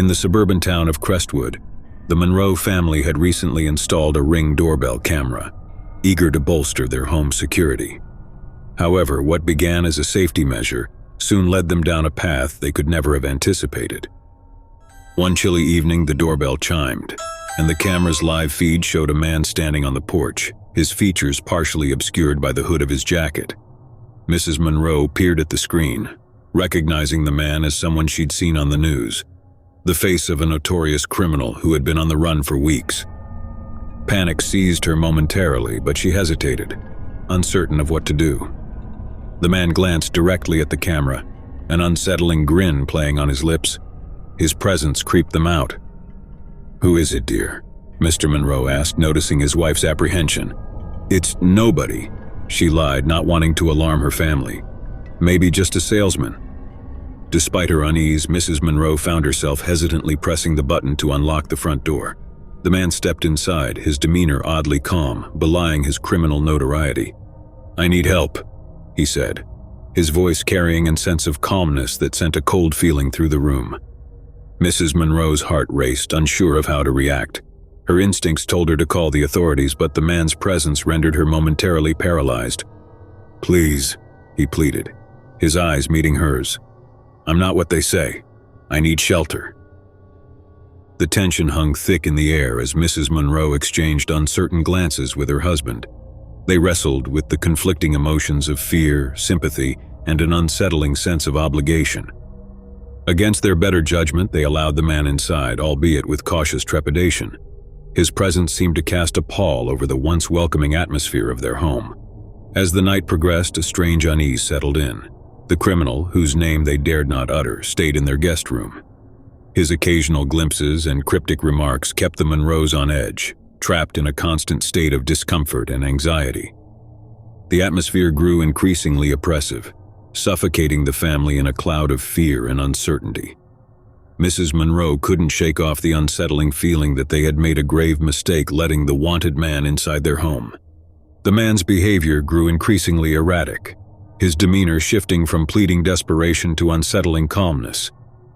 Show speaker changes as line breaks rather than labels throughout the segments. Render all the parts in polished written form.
In the suburban town of Crestwood, the Monroe family had recently installed a Ring doorbell camera, eager to bolster their home security. However, what began as a safety measure soon led them down a path they could never have anticipated. One chilly evening, the doorbell chimed, and the camera's live feed showed a man standing on the porch, his features partially obscured by the hood of his jacket. Mrs. Monroe peered at the screen, recognizing the man as someone she'd seen on the news, the face of a notorious criminal who had been on the run for weeks. Panic seized her momentarily, but she hesitated, uncertain of what to do. The man glanced directly at the camera, an unsettling grin playing on his lips. His presence creeped them out. "Who is it, dear?" Mr. Monroe asked, noticing his wife's apprehension. "It's nobody," she lied, not wanting to alarm her family. "Maybe just a salesman." Despite her unease, Mrs. Monroe found herself hesitantly pressing the button to unlock the front door. The man stepped inside, his demeanor oddly calm, belying his criminal notoriety. "I need help," he said, his voice carrying a sense of calmness that sent a cold feeling through the room. Mrs. Monroe's heart raced, unsure of how to react. Her instincts told her to call the authorities, but the man's presence rendered her momentarily paralyzed. "Please," he pleaded, his eyes meeting hers. "I'm not what they say. I need shelter." The tension hung thick in the air as Mrs. Monroe exchanged uncertain glances with her husband. They wrestled with the conflicting emotions of fear, sympathy, and an unsettling sense of obligation. Against their better judgment, they allowed the man inside, albeit with cautious trepidation. His presence seemed to cast a pall over the once welcoming atmosphere of their home. As the night progressed, a strange unease settled in. The criminal, whose name they dared not utter, stayed in their guest room. His occasional glimpses and cryptic remarks kept the Monroes on edge, trapped in a constant state of discomfort and anxiety. The atmosphere grew increasingly oppressive, suffocating the family in a cloud of fear and uncertainty. Mrs. Monroe couldn't shake off the unsettling feeling that they had made a grave mistake letting the wanted man inside their home. The man's behavior grew increasingly erratic, his demeanor shifting from pleading desperation to unsettling calmness.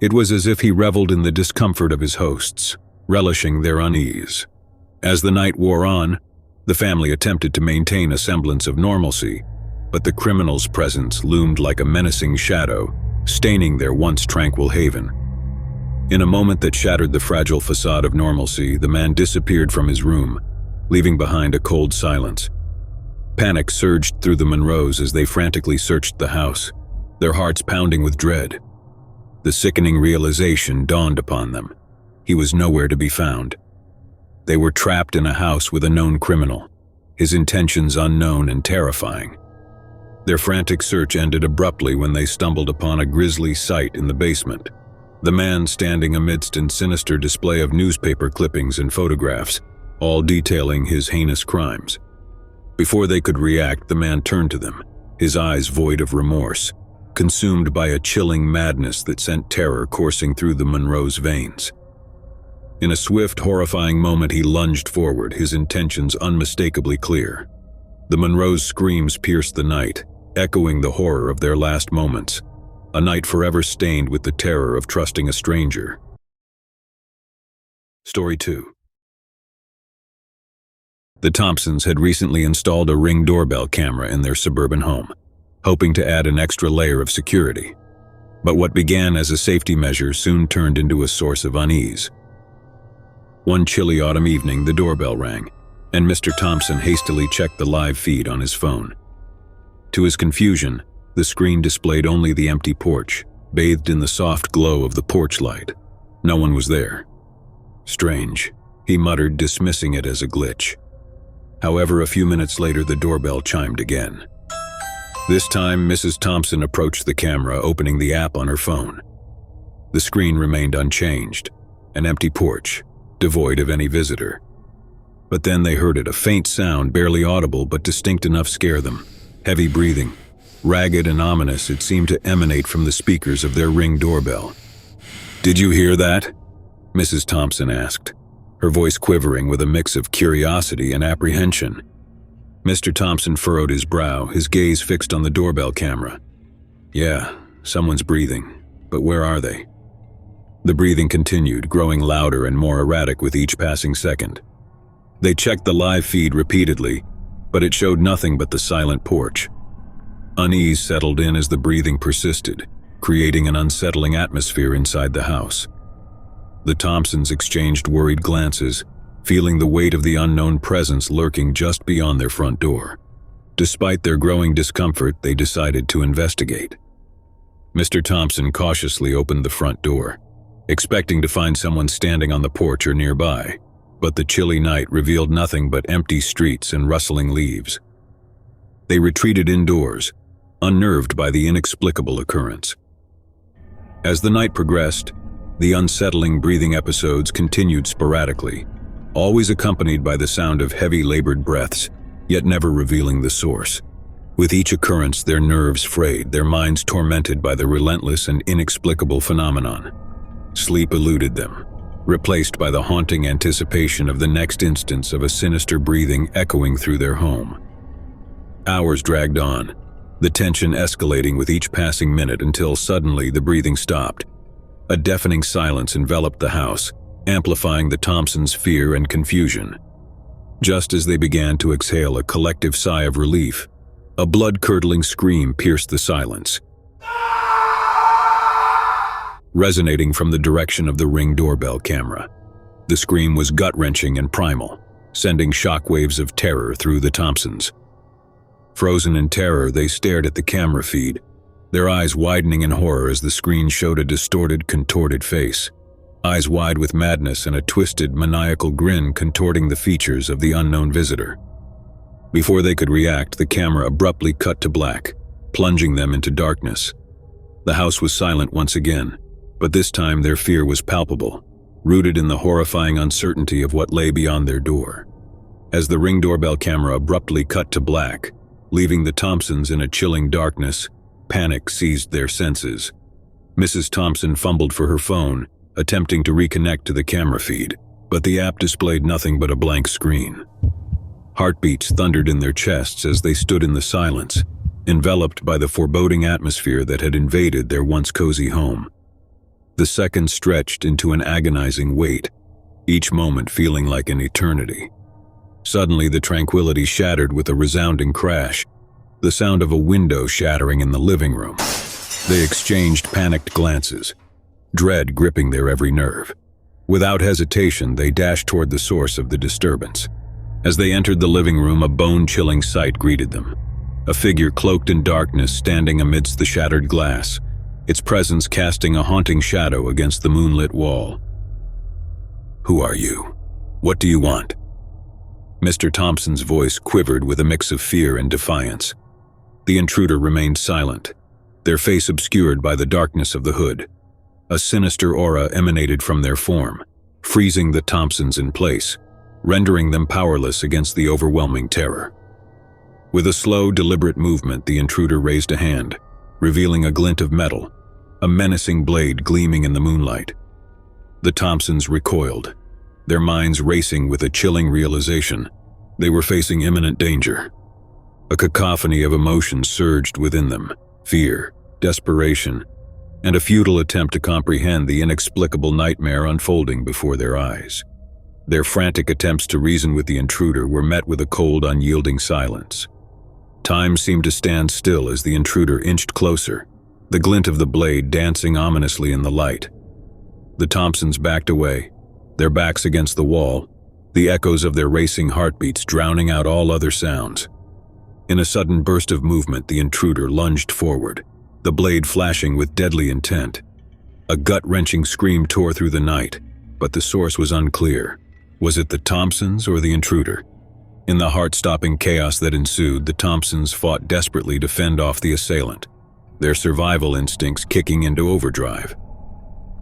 It was as if he reveled in the discomfort of his hosts, relishing their unease. As the night wore on, the family attempted to maintain a semblance of normalcy, but the criminal's presence loomed like a menacing shadow, staining their once tranquil haven. In a moment that shattered the fragile facade of normalcy, the man disappeared from his room, leaving behind a cold silence. Panic surged through the Monroes as they frantically searched the house, their hearts pounding with dread. The sickening realization dawned upon them. He was nowhere to be found. They were trapped in a house with a known criminal, his intentions unknown and terrifying. Their frantic search ended abruptly when they stumbled upon a grisly sight in the basement. The man standing amidst a sinister display of newspaper clippings and photographs, all detailing his heinous crimes. Before they could react, the man turned to them, his eyes void of remorse, consumed by a chilling madness that sent terror coursing through the Monroes' veins. In a swift, horrifying moment, he lunged forward, his intentions unmistakably clear. The Monroes' screams pierced the night, echoing the horror of their last moments, a night forever stained with the terror of trusting a stranger. Story 2. The Thompsons had recently installed a Ring doorbell camera in their suburban home, hoping to add an extra layer of security. But what began as a safety measure soon turned into a source of unease. One chilly autumn evening, the doorbell rang, and Mr. Thompson hastily checked the live feed on his phone. To his confusion, the screen displayed only the empty porch, bathed in the soft glow of the porch light. No one was there. Strange, he muttered, dismissing it as a glitch. However, a few minutes later, the doorbell chimed again. This time, Mrs. Thompson approached the camera, opening the app on her phone. The screen remained unchanged, an empty porch, devoid of any visitor. But then they heard it, a faint sound, barely audible but distinct enough to scare them. Heavy breathing. Ragged and ominous, it seemed to emanate from the speakers of their Ring doorbell. "Did you hear that?" Mrs. Thompson asked, her voice quivering with a mix of curiosity and apprehension. Mr. Thompson furrowed his brow, his gaze fixed on the doorbell camera. "Yeah, someone's breathing, but where are they?" The breathing continued, growing louder and more erratic with each passing second. They checked the live feed repeatedly, but it showed nothing but the silent porch. Unease settled in as the breathing persisted, creating an unsettling atmosphere inside the house. The Thompsons exchanged worried glances, feeling the weight of the unknown presence lurking just beyond their front door. Despite their growing discomfort, they decided to investigate. Mr. Thompson cautiously opened the front door, expecting to find someone standing on the porch or nearby, but the chilly night revealed nothing but empty streets and rustling leaves. They retreated indoors, unnerved by the inexplicable occurrence. As the night progressed, the unsettling breathing episodes continued sporadically, always accompanied by the sound of heavy labored breaths, yet never revealing the source. With each occurrence, their nerves frayed, their minds tormented by the relentless and inexplicable phenomenon. Sleep eluded them, replaced by the haunting anticipation of the next instance of a sinister breathing echoing through their home. Hours dragged on, the tension escalating with each passing minute until suddenly the breathing stopped. A deafening silence enveloped the house, amplifying the Thompsons' fear and confusion. Just as they began to exhale a collective sigh of relief, a blood-curdling scream pierced the silence, resonating from the direction of the Ring doorbell camera. The scream was gut-wrenching and primal, sending shockwaves of terror through the Thompsons. Frozen in terror, they stared at the camera feed, their eyes widening in horror as the screen showed a distorted, contorted face, eyes wide with madness and a twisted, maniacal grin contorting the features of the unknown visitor. Before they could react, the camera abruptly cut to black, plunging them into darkness. The house was silent once again, but this time their fear was palpable, rooted in the horrifying uncertainty of what lay beyond their door. As the Ring doorbell camera abruptly cut to black, leaving the Thompsons in a chilling darkness, panic seized their senses. Mrs. Thompson fumbled for her phone, attempting to reconnect to the camera feed, but the app displayed nothing but a blank screen. Heartbeats thundered in their chests as they stood in the silence, enveloped by the foreboding atmosphere that had invaded their once cozy home. The seconds stretched into an agonizing wait, each moment feeling like an eternity. Suddenly, the tranquility shattered with a resounding crash, the sound of a window shattering in the living room. They exchanged panicked glances, dread gripping their every nerve. Without hesitation, they dashed toward the source of the disturbance. As they entered the living room, a bone-chilling sight greeted them. A figure cloaked in darkness standing amidst the shattered glass, its presence casting a haunting shadow against the moonlit wall. "Who are you? What do you want?" Mr. Thompson's voice quivered with a mix of fear and defiance. The intruder remained silent, their face obscured by the darkness of the hood. A sinister aura emanated from their form, freezing the Thompsons in place, rendering them powerless against the overwhelming terror. With a slow, deliberate movement, the intruder raised a hand, revealing a glint of metal, a menacing blade gleaming in the moonlight. The Thompsons recoiled, their minds racing with a chilling realization. They were facing imminent danger. A cacophony of emotions surged within them: fear, desperation, and a futile attempt to comprehend the inexplicable nightmare unfolding before their eyes. Their frantic attempts to reason with the intruder were met with a cold, unyielding silence. Time seemed to stand still as the intruder inched closer, the glint of the blade dancing ominously in the light. The Thompsons backed away, their backs against the wall, the echoes of their racing heartbeats drowning out all other sounds. In a sudden burst of movement, the intruder lunged forward, the blade flashing with deadly intent. A gut-wrenching scream tore through the night, but the source was unclear. Was it the Thompsons or the intruder? In the heart-stopping chaos that ensued, the Thompsons fought desperately to fend off the assailant, their survival instincts kicking into overdrive.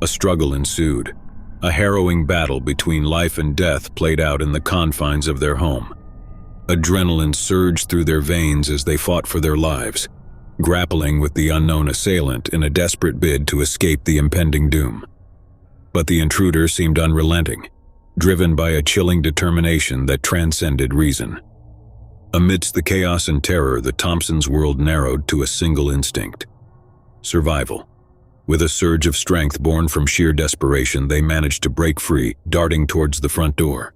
A struggle ensued. A harrowing battle between life and death played out in the confines of their home. Adrenaline surged through their veins as they fought for their lives, grappling with the unknown assailant in a desperate bid to escape the impending doom. But the intruder seemed unrelenting, driven by a chilling determination that transcended reason. Amidst the chaos and terror, the Thompsons' world narrowed to a single instinct: survival. With a surge of strength born from sheer desperation, they managed to break free, darting towards the front door.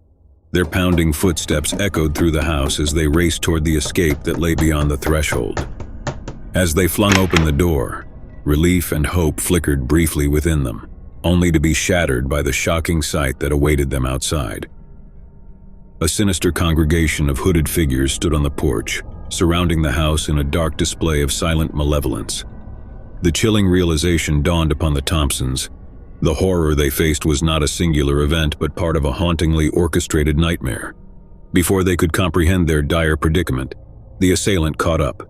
Their pounding footsteps echoed through the house as they raced toward the escape that lay beyond the threshold. As they flung open the door, relief and hope flickered briefly within them, only to be shattered by the shocking sight that awaited them outside. A sinister congregation of hooded figures stood on the porch, surrounding the house in a dark display of silent malevolence. The chilling realization dawned upon the Thompsons. The horror they faced was not a singular event, but part of a hauntingly orchestrated nightmare. Before they could comprehend their dire predicament, the assailant caught up,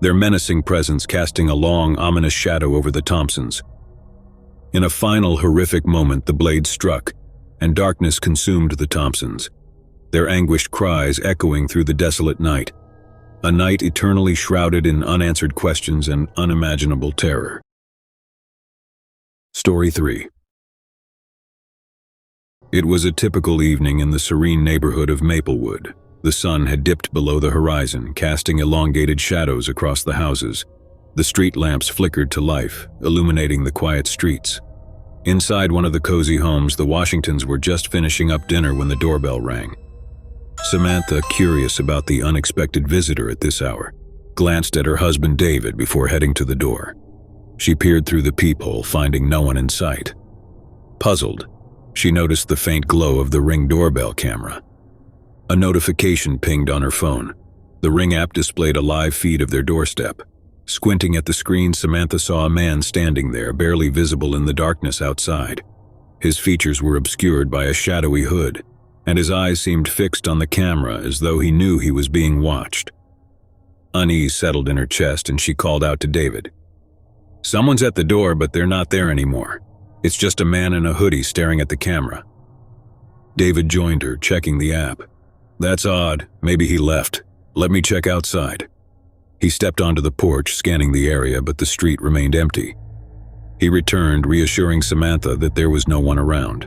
their menacing presence casting a long, ominous shadow over the Thompsons. In a final horrific moment, the blade struck, and darkness consumed the Thompsons, their anguished cries echoing through the desolate night. A night eternally shrouded in unanswered questions and unimaginable terror. Story 3. It was a typical evening in the serene neighborhood of Maplewood. The sun had dipped below the horizon, casting elongated shadows across the houses. The street lamps flickered to life, illuminating the quiet streets. Inside one of the cozy homes, the Washingtons were just finishing up dinner when the doorbell rang. Samantha, curious about the unexpected visitor at this hour, glanced at her husband David before heading to the door. She peered through the peephole, finding no one in sight. Puzzled, she noticed the faint glow of the Ring doorbell camera. A notification pinged on her phone. The Ring app displayed a live feed of their doorstep. Squinting at the screen, Samantha saw a man standing there, barely visible in the darkness outside. His features were obscured by a shadowy hood, and his eyes seemed fixed on the camera as though he knew he was being watched. Unease settled in her chest and she called out to David. "Someone's at the door, but they're not there anymore. It's just a man in a hoodie staring at the camera." David joined her, checking the app. "That's odd. Maybe he left. Let me check outside." He stepped onto the porch, scanning the area, but the street remained empty. He returned, reassuring Samantha that there was no one around.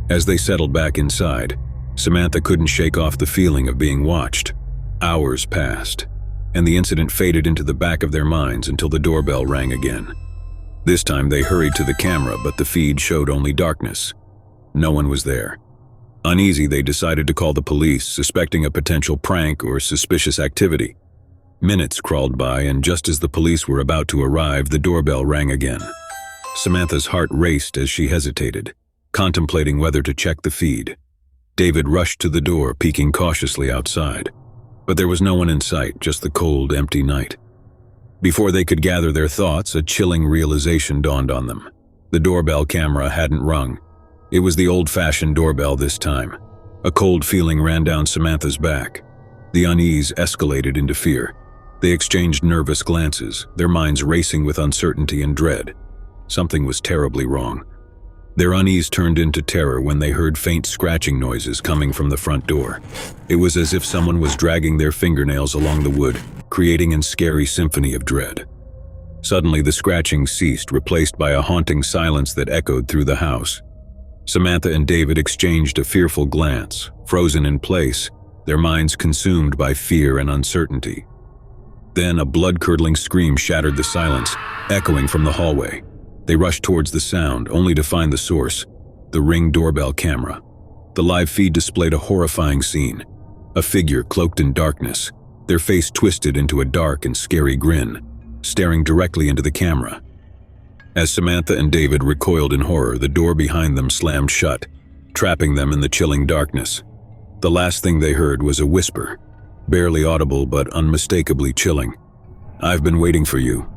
As they settled back inside, Samantha couldn't shake off the feeling of being watched. Hours passed, and the incident faded into the back of their minds until the doorbell rang again. This time they hurried to the camera, but the feed showed only darkness. No one was there. Uneasy, they decided to call the police, suspecting a potential prank or suspicious activity. Minutes crawled by, and just as the police were about to arrive, the doorbell rang again. Samantha's heart raced as she hesitated, contemplating whether to check the feed. David rushed to the door, peeking cautiously outside. But there was no one in sight, just the cold, empty night. Before they could gather their thoughts, a chilling realization dawned on them. The doorbell camera hadn't rung. It was the old-fashioned doorbell this time. A cold feeling ran down Samantha's back. The unease escalated into fear. They exchanged nervous glances, their minds racing with uncertainty and dread. Something was terribly wrong. Their unease turned into terror when they heard faint scratching noises coming from the front door. It was as if someone was dragging their fingernails along the wood, creating a scary symphony of dread. Suddenly the scratching ceased, replaced by a haunting silence that echoed through the house. Samantha and David exchanged a fearful glance, frozen in place, their minds consumed by fear and uncertainty. Then a blood-curdling scream shattered the silence, echoing from the hallway. They rushed towards the sound, only to find the source, the Ring doorbell camera. The live feed displayed a horrifying scene. A figure cloaked in darkness, their face twisted into a dark and scary grin, staring directly into the camera. As Samantha and David recoiled in horror, the door behind them slammed shut, trapping them in the chilling darkness. The last thing they heard was a whisper, barely audible but unmistakably chilling. "I've been waiting for you.